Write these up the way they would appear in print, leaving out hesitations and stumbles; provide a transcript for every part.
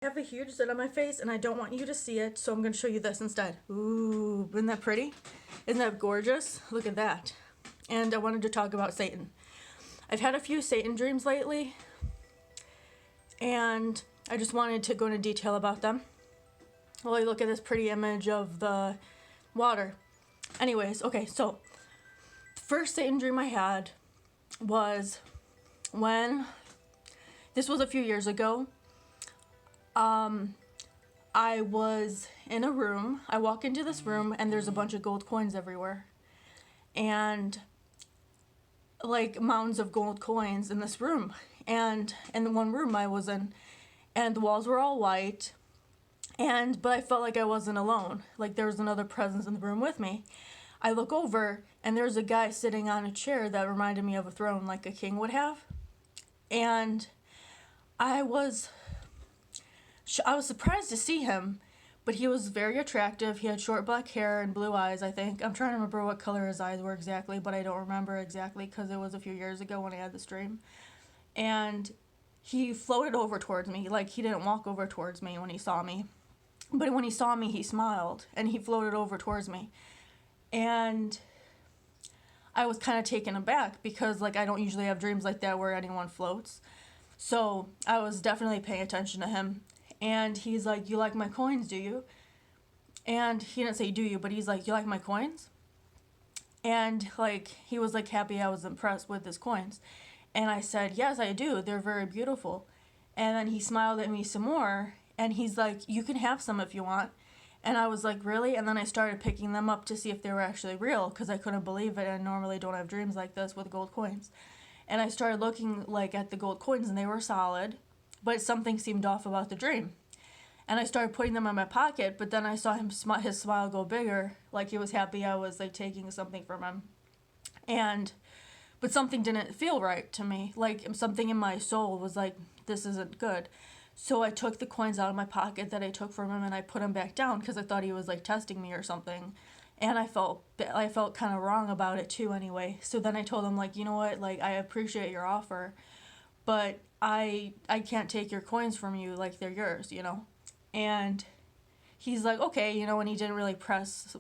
have a huge zit on my face and I don't want you to see it, so I'm going to show you this instead. Ooh, isn't that pretty? Isn't that gorgeous? Look at that. And I wanted to talk about Satan. I've had a few Satan dreams lately, and I just wanted to go into detail about them. Well, look at this pretty image of the water. Anyways, okay, so the first Satan dream I had was when, this was a few years ago. I was in a room. I walk into this room and there's a bunch of gold coins everywhere. And like mountains of gold coins in this room. And in the one room I was in, and the walls were all white. But I felt like I wasn't alone. Like there was another presence in the room with me. I look over and there's a guy sitting on a chair that reminded me of a throne like a king would have. And I was surprised to see him, but he was very attractive. He had short black hair and blue eyes, I think. I'm trying to remember what color his eyes were exactly, but I don't remember exactly because it was a few years ago when I had this dream. And he floated over towards me. Like, he didn't walk over towards me when he saw me. But when he saw me, he smiled, and he floated over towards me. And I was kind of taken aback because, like, I don't usually have dreams like that where anyone floats. So I was definitely paying attention to him. And he's like, "You like my coins, do you?" And he didn't say "do you," but he's like, "You like my coins?" And like, he was like happy I was impressed with his coins. And I said, "Yes, I do. They're very beautiful." And then he smiled at me some more. And he's like, "You can have some if you want." And I was like, "Really?" And then I started picking them up to see if they were actually real because I couldn't believe it. I normally don't have dreams like this with gold coins. And I started looking like at the gold coins and they were solid, but something seemed off about the dream. And I started putting them in my pocket, but then I saw his smile go bigger, like he was happy I was like taking something from him. But something didn't feel right to me. Like something in my soul was like, this isn't good. So I took the coins out of my pocket that I took from him and I put them back down because I thought he was like testing me or something. And I felt kind of wrong about it too anyway. So then I told him, like, "You know what, like, I appreciate your offer, but I can't take your coins from you, like they're yours, you know." And he's like, "Okay," you know, and he didn't really press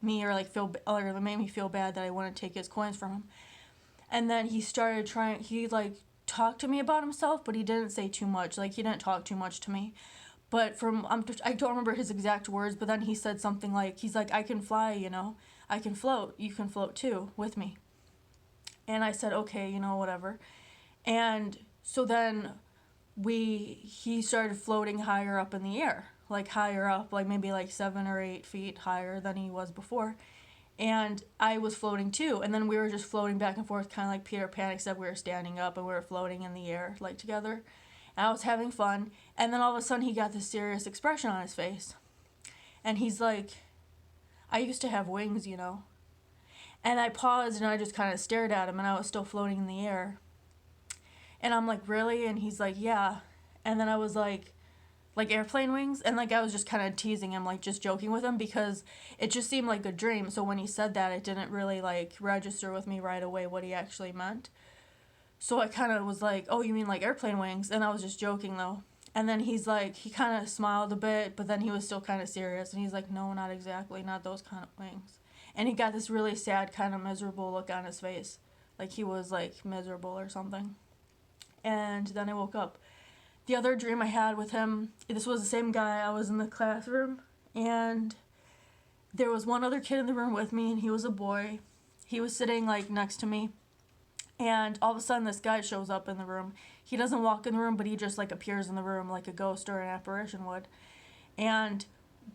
me or like or made me feel bad that I wouldn't take his coins from him. And then he like talked to me about himself, but he didn't say too much. Like, he didn't talk too much to me. But I don't remember his exact words, but then he said something like, he's like, "I can fly, you know, I can float, you can float too with me." And I said, "Okay, you know, whatever." And so then he started floating higher up in the air, like higher up, like maybe like 7 or 8 feet higher than he was before. And I was floating too, and then we were just floating back and forth, kind of like Peter Pan, except we were standing up and we were floating in the air, like together. And I was having fun, and then all of a sudden he got this serious expression on his face. And he's like, "I used to have wings, you know." And I paused and I just kind of stared at him, and I was still floating in the air. And I'm like, "Really?" And he's like, "Yeah." And then I was like airplane wings? And like, I was just kind of teasing him, like just joking with him because it just seemed like a dream. So when he said that, it didn't really like register with me right away what he actually meant. So I kind of was like, "Oh, you mean like airplane wings?" And I was just joking though. And then he's like, he kind of smiled a bit, but then he was still kind of serious. And he's like, "No, not exactly, not those kind of wings." And he got this really sad, kind of miserable look on his face. Like he was like miserable or something. And then I woke up. The other dream I had with him, this was the same guy. I was in the classroom, and there was one other kid in the room with me, and he was a boy. He was sitting like next to me, and all of a sudden this guy shows up in the room. He doesn't walk in the room, but he just like appears in the room like a ghost or an apparition would. And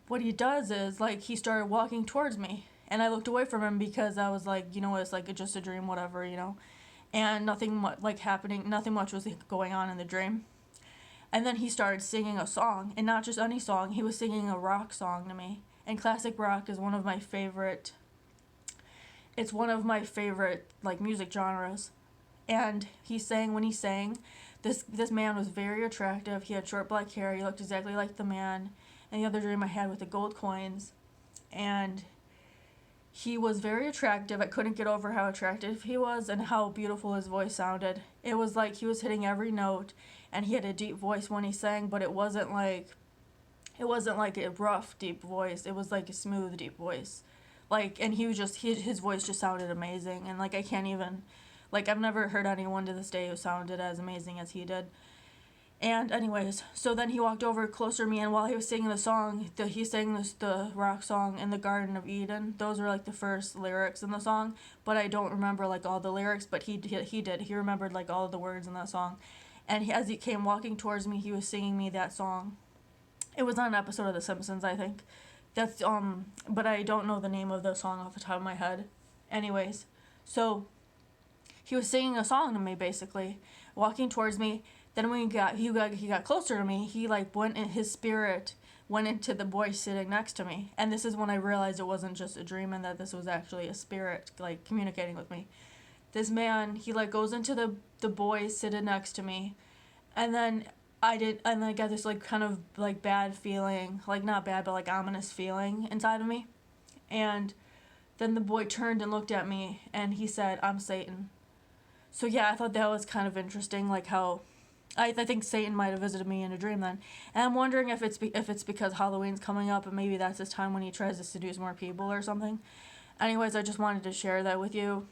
what he does is like he started walking towards me, and I looked away from him because I was like, you know, it's like just a dream, whatever, you know. And nothing much was going on in the dream. And then he started singing a song, and not just any song. He was singing a rock song to me. And classic rock is one of my favorite. It's one of my favorite like music genres. And when he sang, this man was very attractive. He had short black hair. He looked exactly like the man in the other dream I had with the gold coins. And He was very attractive. I couldn't get over how attractive he was and how beautiful his voice sounded. It was like he was hitting every note, and he had a deep voice when he sang, but it wasn't like a rough deep voice. It was like a smooth deep voice. Like, and he was just his voice just sounded amazing, and like I can't even, like, I've never heard anyone to this day who sounded as amazing as he did. And anyways, so then he walked over closer to me, and while he was singing the song, he sang the rock song in the Garden of Eden. Those were like the first lyrics in the song, but I don't remember like all the lyrics. But he did. He remembered like all of the words in that song, and as he came walking towards me, he was singing me that song. It was on an episode of The Simpsons, I think. That's but I don't know the name of the song off the top of my head. Anyways, so he was singing a song to me basically, walking towards me. Then when he got closer to me, he like went in his spirit went into the boy sitting next to me, and this is when I realized it wasn't just a dream and that this was actually a spirit like communicating with me. This man, he like goes into the boy sitting next to me, and then I got this like kind of like bad feeling, like not bad but like ominous feeling inside of me, and then the boy turned and looked at me and he said, "I'm Satan." So yeah, I thought that was kind of interesting, like how I think Satan might have visited me in a dream then, and I'm wondering if it's because Halloween's coming up and maybe that's his time when he tries to seduce more people or something. Anyways, I just wanted to share that with you.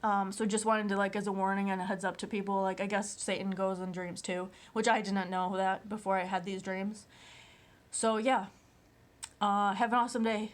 So just wanted to like as a warning and a heads up to people. Like I guess Satan goes in dreams too, which I didn't know that before I had these dreams. So yeah, have an awesome day.